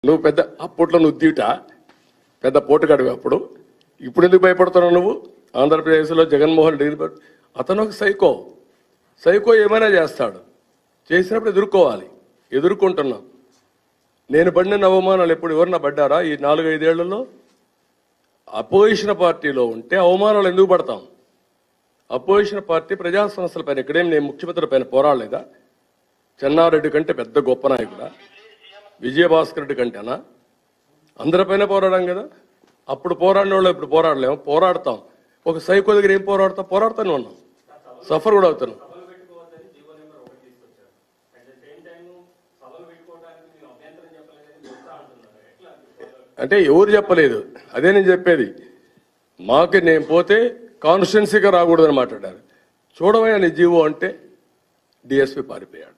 నువ్వు పెద్ద అప్పట్లో నువ్వు తీట పెద్ద పోటుగాడివి అప్పుడు. ఇప్పుడు ఎందుకు భయపడుతున్నావు నువ్వు? ఆంధ్రప్రదేశ్లో జగన్మోహన్ రెడ్డి అతను ఒక సైకో ఏమైనా చేస్తాడు. చేసినప్పుడు ఎదుర్కోవాలి. ఎదుర్కొంటున్నాం. నేను పడిన అవమానాలు ఎప్పుడు ఎవరన్నా పడ్డారా ఈ 4-5 ఏళ్లలో? అపోజిషన్ పార్టీలో ఉంటే అవమానాలు ఎందుకు పడతాం? అపోజిషన్ పార్టీ ప్రజా సమస్యల పైన ఇక్కడేం నేను ముఖ్యమంత్రి పైన పోరాడలేదా? చెన్నారెడ్డి కంటే పెద్ద గొప్ప నాయకుడా? విజయభాస్కర్ రెడ్డి కంటేనా? అందరిపైన పోరాడాం కదా. అప్పుడు పోరాడిన వాళ్ళు ఇప్పుడు పోరాడలేము. పోరాడతాం. ఒక సైకో దగ్గర ఏం పోరాడుతానే ఉన్నాం. సఫర్ కూడా అవుతున్నాం. అంటే ఎవరు చెప్పలేదు, అదే నేను చెప్పేది. మాకు నేను పోతే కాన్స్టిట్యున్సీగా రాకూడదని మాట్లాడారు. చూడవయ్యా నీ జీవో అంటే డిఎస్పీ పారిపోయాడు.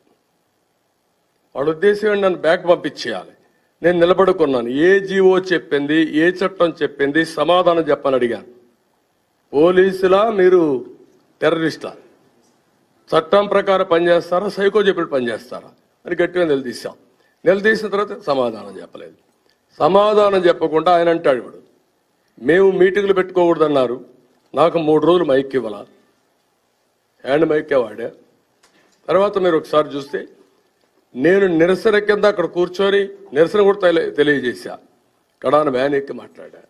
వాడు ఉద్దేశం నన్ను బ్యాక్ పంపించేయాలి. నేను నిలబడుకున్నాను. ఏ జీవో చెప్పింది, ఏ చట్టం చెప్పింది సమాధానం చెప్పని అడిగాను. పోలీసులా మీరు టెర్రరిస్టులా? చట్టం ప్రకారం పనిచేస్తారా, సైకో చెప్పి పనిచేస్తారా అని గట్టిగా నిలదీశాం. నిలదీసిన తర్వాత సమాధానం చెప్పలేదు. సమాధానం చెప్పకుండా ఆయన అంటాడు, ఇప్పుడు మేము మీటింగ్లు పెట్టుకోకూడదన్నారు. నాకు 3 రోజులు మైక్ ఇవ్వాల, హ్యాండ్ మైకే వాడా. తర్వాత మీరు ఒకసారి చూస్తే నేను నిరసన కింద అక్కడ కూర్చొని నిరసన కూడా తెలియజేశా. కడాన వ్యాన్ ఎక్కి మాట్లాడా.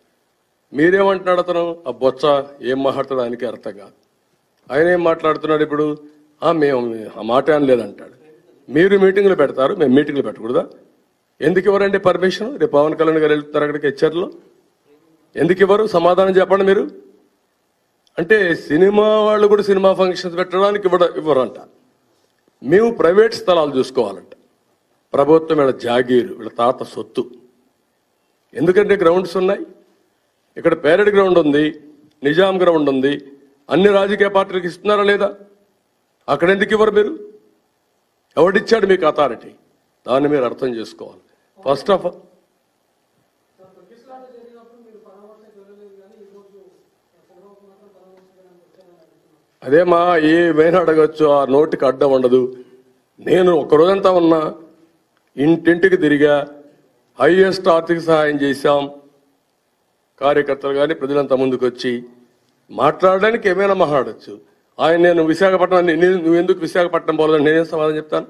మీరేమంటున్నాడు అతను? ఆ బొచ్చ ఏం మాట్లాడుతాడు ఆయనకి అర్థం కాదు. ఆయన ఏం మాట్లాడుతున్నాడు ఇప్పుడు? మేము ఆ మాట అనలేదంటాడు. మీరు మీటింగ్లు పెడతారు, మేము మీటింగ్లు పెట్టకూడదా? ఎందుకు ఇవ్వరండి పర్మిషన్? రేపు పవన్ కళ్యాణ్ గారు వెళ్తున్నారు అక్కడికి హెచ్చర్లో. ఎందుకు ఇవ్వరు? సమాధానం చెప్పండి మీరు. అంటే సినిమా వాళ్ళు కూడా సినిమా ఫంక్షన్స్ పెట్టడానికి ఇవ్వరంట. మేము ప్రైవేట్ స్థలాలు చూసుకోవాలంట. ప్రభుత్వం వీళ్ళ జాగీరు, వీళ్ళ తాత సొత్తు. ఎందుకంటే గ్రౌండ్స్ ఉన్నాయి. ఇక్కడ పేరెడ్ గ్రౌండ్ ఉంది, నిజాం గ్రౌండ్ ఉంది. అన్ని రాజకీయ పార్టీలకు ఇస్తున్నారా లేదా? అక్కడ ఎందుకు ఇవ్వరు మీరు? ఎవడిచ్చాడు మీకు అథారిటీ? దాన్ని మీరు అర్థం చేసుకోవాలి. ఫస్ట్ ఆఫ్ ఆల్ అదేమా ఏమైనా అడగచ్చు, ఆ నోటికి అడ్డం ఉండదు. నేను ఒక్కరోజంతా ఉన్నా, ఇంటింటికి తిరిగా, హైయెస్ట్ ఆర్థిక సహాయం చేశాం. కార్యకర్తలు కానీ ప్రజలంతా ముందుకు వచ్చి మాట్లాడడానికి ఏమైనా మాట్లాడచ్చు. ఆయన నేను విశాఖపట్నం, నువ్వు ఎందుకు విశాఖపట్నం పోలేదని నేనేం సమాధానం చెప్తాను?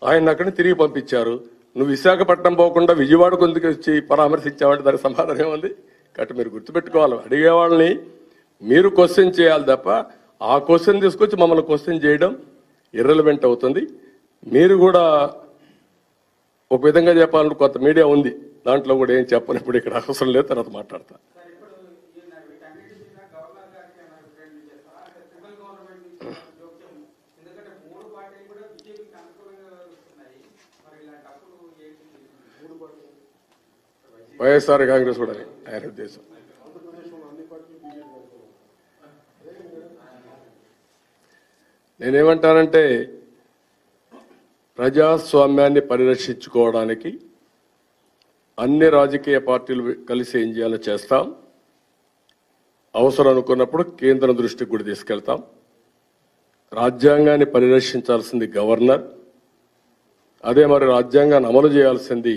ఆయన అక్కడిని తిరిగి పంపించారు. నువ్వు విశాఖపట్నం పోకుండా విజయవాడ కొందుకు వచ్చి పరామర్శించావంటే దానికి సమాధానం ఏముంది? కాబట్టి మీరు గుర్తుపెట్టుకోవాలి, అడిగే వాళ్ళని మీరు క్వశ్చన్ చేయాలి తప్ప ఆ క్వశ్చన్ తీసుకొచ్చి మమ్మల్ని క్వశ్చన్ చేయడం ఇర్రెలవెంట్ అవుతుంది. మీరు కూడా ఒక విధంగా చెప్పాలంటే కొత్త మీడియా ఉంది, దాంట్లో కూడా ఏం చెప్పను. ఇప్పుడు ఇక్కడ అవసరం లేదు, తర్వాత మాట్లాడతా. వైఎస్ఆర్ కాంగ్రెస్ కూడా ఆయన ఉద్దేశం. నేనేమంటానంటే ప్రజాస్వామ్యాన్ని పరిరక్షించుకోవడానికి అన్ని రాజకీయ పార్టీలు కలిసి ఏం చేయాలో చేస్తాం. అవసరం అనుకున్నప్పుడు కేంద్రం దృష్టికి కూడా తీసుకెళ్తాం. రాజ్యాంగాన్ని పరిరక్షించాల్సింది గవర్నర్, అదే మరి రాజ్యాంగాన్ని అమలు చేయాల్సింది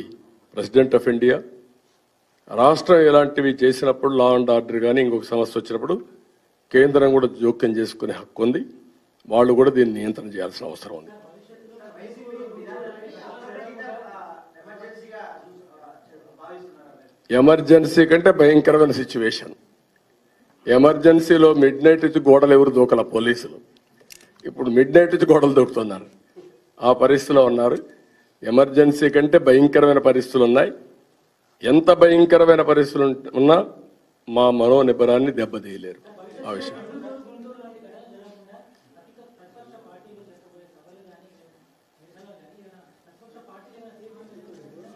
ప్రెసిడెంట్ ఆఫ్ ఇండియా. రాష్ట్రం ఇలాంటివి చేసినప్పుడు, లా అండ్ ఆర్డర్ కానీ ఇంకొక సమస్య వచ్చినప్పుడు కేంద్రం కూడా జోక్యం చేసుకునే హక్కు ఉంది. వాళ్ళు కూడా దీన్ని నియంత్రణ చేయాల్సిన అవసరం ఉంది. ఎమర్జెన్సీ కంటే భయంకరమైన సిచ్యువేషన్. ఎమర్జెన్సీలో మిడ్ నైట్ నుంచి గోడలు ఎవరు దూకల పోలీసులు. ఇప్పుడు మిడ్ నైట్ నుంచి గోడలు దూకుతున్నారు. ఆ పరిస్థితిలో ఉన్నారు. ఎమర్జెన్సీ కంటే భయంకరమైన పరిస్థితులు ఉన్నాయి. ఎంత భయంకరమైన పరిస్థితులు ఉన్నా మా మనోనిబ్బరాన్ని దెబ్బతీయలేరు. ఆ విషయం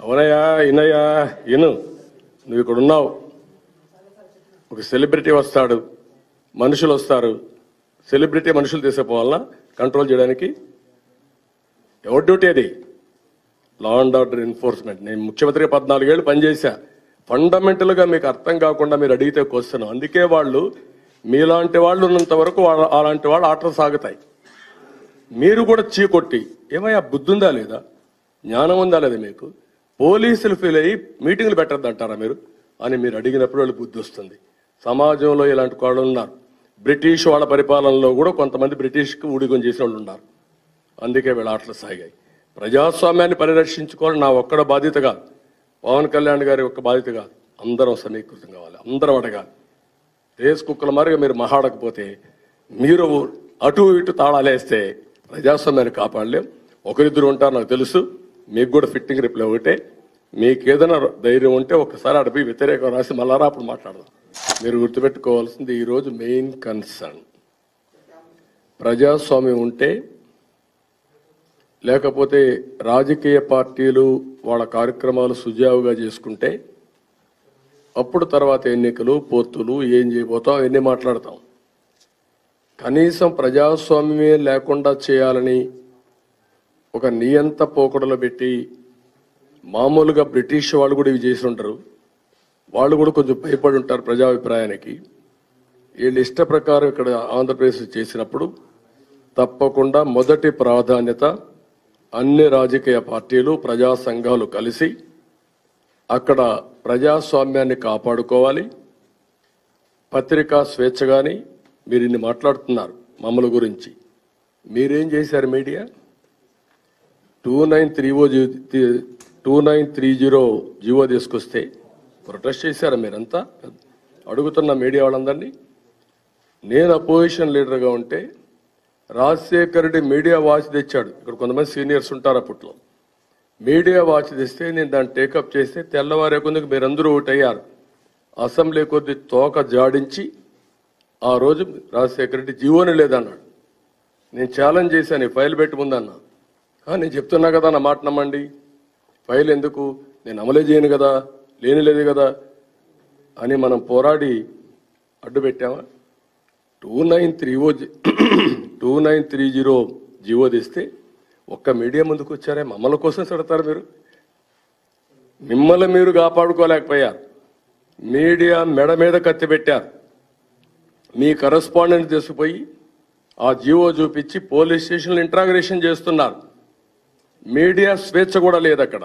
అవునయ్యా, ఇనయ్యా, ఇను. నువ్వు ఇక్కడ ఉన్నావు, ఒక సెలబ్రిటీ వస్తాడు, మనుషులు వస్తారు. సెలబ్రిటీ మనుషులు తీసుకుపోవాలన్నా కంట్రోల్ చేయడానికి ఎవరి డ్యూటీ అది? Law and order enforcement. నేను ముఖ్యమంత్రిగా 14 ఏళ్ళు పనిచేశా. ఫండమెంటల్గా మీకు అర్థం కాకుండా మీరు అడిగితే క్వశ్చన్. అందుకే వాళ్ళు మీలాంటి వాళ్ళు ఉన్నంత వరకు అలాంటి వాళ్ళు ఆటలు సాగుతాయి. మీరు కూడా చీకొట్టి ఏమయ్యా బుద్ధి ఉందా లేదా, జ్ఞానం ఉందా లేదా మీకు? పోలీసులు ఫీల్ అయ్యి మీటింగ్లు పెట్టద్దంటారా మీరు అని మీరు అడిగినప్పుడు వాళ్ళు బుద్ధి వస్తుంది. సమాజంలో ఇలాంటి వాళ్ళు ఉన్నారు. బ్రిటిష్ వాళ్ళ పరిపాలనలో కూడా కొంతమంది బ్రిటిష్కి ఊడిగం చేసిన వాళ్ళు ఉన్నారు. అందుకే వీళ్ళ ఆటలు సాగాయి. ప్రజాస్వామ్యాన్ని పరిరక్షించుకోవడం నా ఒక్కడ బాధ్యత కాదు, పవన్ కళ్యాణ్ గారి ఒక్క బాధ్యత కాదు. అందరం సమీకృతం కావాలి, అందరం అడగాలి. రేసు కుక్కల మారిగా మీరు మహాడకపోతే, మీరు అటు ఇటు తాళాలేస్తే ప్రజాస్వామ్యాన్ని కాపాడలేం. ఒకరిద్దరు ఉంటారు నాకు తెలుసు, మీకు కూడా ఫిట్టింగ్ రిప్లై ఒకటే. మీకు ఏదైనా ధైర్యం ఉంటే ఒకసారి అడిపి వ్యతిరేకం రాసి మళ్ళారా అప్పుడు మాట్లాడదాం. మీరు గుర్తుపెట్టుకోవాల్సింది ఈరోజు మెయిన్ కన్సర్న్ ప్రజాస్వామ్యం ఉంటే, లేకపోతే రాజకీయ పార్టీలు వాళ్ళ కార్యక్రమాలు సుజావుగా చేసుకుంటే అప్పుడు తర్వాత ఎన్నికలు పొత్తులు ఏం చేయబోతాం అవన్నీ మాట్లాడతాం. కనీసం ప్రజాస్వామ్యమే లేకుండా చేయాలని ఒక నియంత పోకడలో పెట్టి, మామూలుగా బ్రిటిష్ వాళ్ళు కూడా ఇవి చేసి ఉంటారు, వాళ్ళు కూడా కొంచెం భయపడి ఉంటారు ప్రజాభిప్రాయానికి. వీళ్ళు ఇష్ట ప్రకారం ఇక్కడ ఆంధ్రప్రదేశ్ చేసినప్పుడు తప్పకుండా మొదటి ప్రాధాన్యత అన్ని రాజకీయ పార్టీలు ప్రజా సంఘాలు కలిసి అక్కడ ప్రజాస్వామ్యాన్ని కాపాడుకోవాలి. పత్రికా స్వేచ్ఛ కానీ మీరు ఇన్ని మాట్లాడుతున్నారు మమ్మల్ని గురించి, మీరేం చేశారు? మీడియా 2930 జీవో తీసుకొస్తే ప్రొటెస్ట్ చేశారా మీరంతా? అడుగుతున్న మీడియా వాళ్ళందరినీ. నేను అపోజిషన్ లీడర్గా ఉంటే రాజశేఖర్ రెడ్డి మీడియా వాచ్ తెచ్చాడు. ఇక్కడ కొంతమంది సీనియర్స్ ఉంటారు, అప్పట్లో మీడియా వాచ్ తెస్తే నేను దాన్ని టేకప్ చేస్తే తెల్లవారే కొందుకు మీరందరూ ఓటయ్యారు. అసెంబ్లీ కొద్ది తోక జాడించి ఆ రోజు రాజశేఖర రెడ్డి జీవోని లేదన్నాడు. నేను ఛాలెంజ్ చేశాను, ఈ ఫైల్ పెట్టి ముందన్నా. నేను చెప్తున్నా కదా, నా మాట నమ్మండి, ఫైల్ ఎందుకు, నేను అమలే చేయను కదా, లేని లేదు కదా అని మనం పోరాడి అడ్డు పెట్టామా? 2930 జీవో తెస్తే ఒక్క మీడియా ముందుకు వచ్చారే? మమ్మల్ని కోసం పెడతారు మీరు? మిమ్మల్ని మీరు కాపాడుకోలేకపోయారు. మీడియా మెడ మీద కత్తి పెట్టారు. మీ కరెస్పాండెంట్ తీసుకుపోయి ఆ జీవో చూపించి పోలీస్ స్టేషన్లో ఇంట్రాగరేషన్ చేస్తున్నారు. మీడియా స్వేచ్ఛ కూడా లేదు అక్కడ.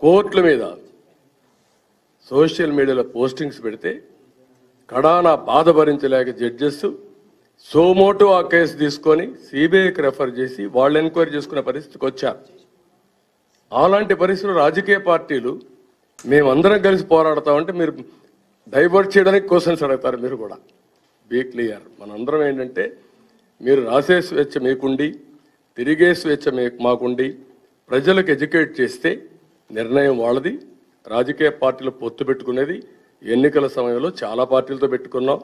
కోర్టుల మీద సోషల్ మీడియాలో పోస్టింగ్స్ పెడితే కడాన బాధ భరించలేక జడ్జెస్ సోమోటో ఆ కేసు తీసుకొని సిబిఐకి రెఫర్ చేసి వాళ్ళు ఎంక్వైరీ చేసుకునే పరిస్థితికి వచ్చారు. అలాంటి పరిస్థితులు రాజకీయ పార్టీలు మేమందరం కలిసి పోరాడతామంటే మీరు డైవర్ట్ చేయడానికి క్వశ్చన్స్ అడుగుతారు. మీరు కూడా బీ క్లియర్. మనందరం ఏంటంటే, మీరు రాసే స్వేచ్ఛ మీకుండి, తిరిగే స్వేచ్ఛ మాకుండి, ప్రజలకు ఎడ్యుకేట్ చేస్తే నిర్ణయం వాళ్ళది. రాజకీయ పార్టీలు పొత్తు పెట్టుకునేది ఎన్నికల సమయంలో చాలా పార్టీలతో పెట్టుకున్నాం.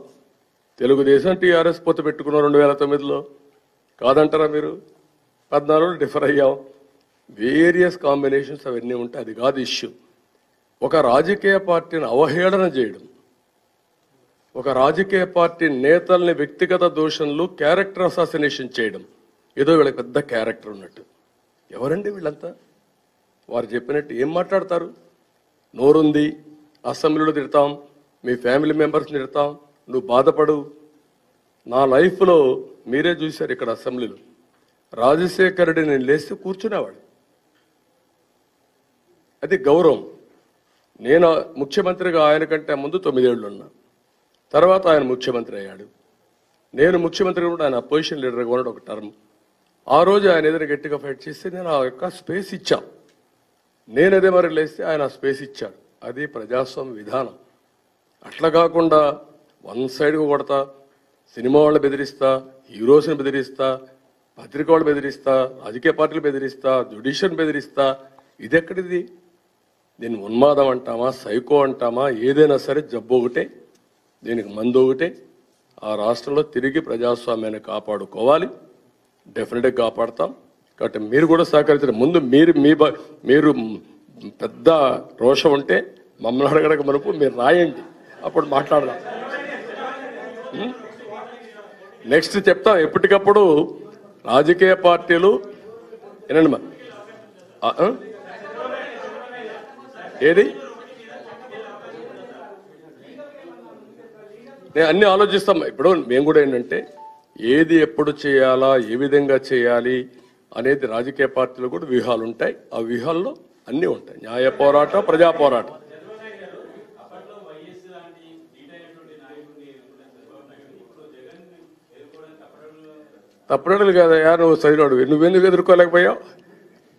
తెలుగుదేశం టీఆర్ఎస్ పొత్తు పెట్టుకున్నాం 2009లో. కాదంటారా మీరు? 14 డిఫర్ అయ్యాం. వేరియస్ కాంబినేషన్స్ అవన్నీ ఉంటాయి, అది కాదు ఇష్యూ. ఒక రాజకీయ పార్టీని అవహేళన చేయడం, ఒక రాజకీయ పార్టీ నేతల్ని వ్యక్తిగత దోషంలో క్యారెక్టర్ అసాసినేషన్ చేయడం, ఏదో వీళ్ళకి పెద్ద క్యారెక్టర్ ఉన్నట్టు. ఎవరండి వీళ్ళంతా? వారు చెప్పినట్టు ఏం మాట్లాడతారు? నోరుంది, అసెంబ్లీలో తిడతాం, మీ ఫ్యామిలీ మెంబర్స్ని తిడతాం, నువ్వు బాధపడు. నా లైఫ్లో మీరే చూశారు, ఇక్కడ అసెంబ్లీలో రాజశేఖర్ రెడ్డి నేను లేస్తే కూర్చునేవాడు. అది గౌరవం. నేను ముఖ్యమంత్రిగా ఆయన కంటే ముందు 9 ఏళ్ళు ఉన్నా. తర్వాత ఆయన ముఖ్యమంత్రి అయ్యాడు. నేను ముఖ్యమంత్రిగా కూడా ఆయన అపోజిషన్ లీడర్గా ఉన్నాడు ఒక టర్మ్. ఆ రోజు ఆయన ఏదైనా గట్టిగా ఫైట్ చేస్తే నేను ఆ యొక్క స్పేస్ ఇచ్చా. నేను అదే మరి లేస్తే ఆయన స్పేస్ ఇచ్చాడు. అది ప్రజాస్వామ్య విధానం. అట్లా కాకుండా వన్ సైడ్గా కొడతా, సినిమా వాళ్ళు బెదిరిస్తా, హీరోస్ని బెదిరిస్తా, పత్రిక వాళ్ళు బెదిరిస్తా, రాజకీయ పార్టీలు బెదిరిస్తా, జ్యుడిషియల్ బెదిరిస్తా, ఇది ఎక్కడిది? దీన్ని ఉన్మాదం అంటామా, సైకో అంటామా, ఏదైనా సరే జబ్బు ఒకటే, దీనికి మందు ఒకటే. ఆ రాష్ట్రంలో తిరిగి ప్రజాస్వామ్యాన్ని కాపాడుకోవాలి. డెఫినెట్గా కాపాడతాం. కాబట్టి మీరు కూడా సహకరించారు. ముందు మీరు పెద్ద రోషం ఉంటే మమ్మల్ని అడగడక మనకు మీరు రాయండి, అప్పుడు మాట్లాడదాం. నెక్స్ట్ చెప్తాం. ఎప్పటికప్పుడు రాజకీయ పార్టీలు ఏనండి ఏది నేను అన్ని ఆలోచిస్తాం. ఇప్పుడు మేము కూడా ఏంటంటే, ఏది ఎప్పుడు చేయాలా, ఏ విధంగా చేయాలి అనేది రాజకీయ పార్టీలు కూడా వ్యూహాలు ఉంటాయి. ఆ వ్యూహాల్లో అన్నీ ఉంటాయి. న్యాయ పోరాటం, ప్రజా పోరాటం. తప్పడలు కాదయ్యా, నువ్వు చదివాడు, నువ్వెందుకు ఎదుర్కోలేకపోయావు?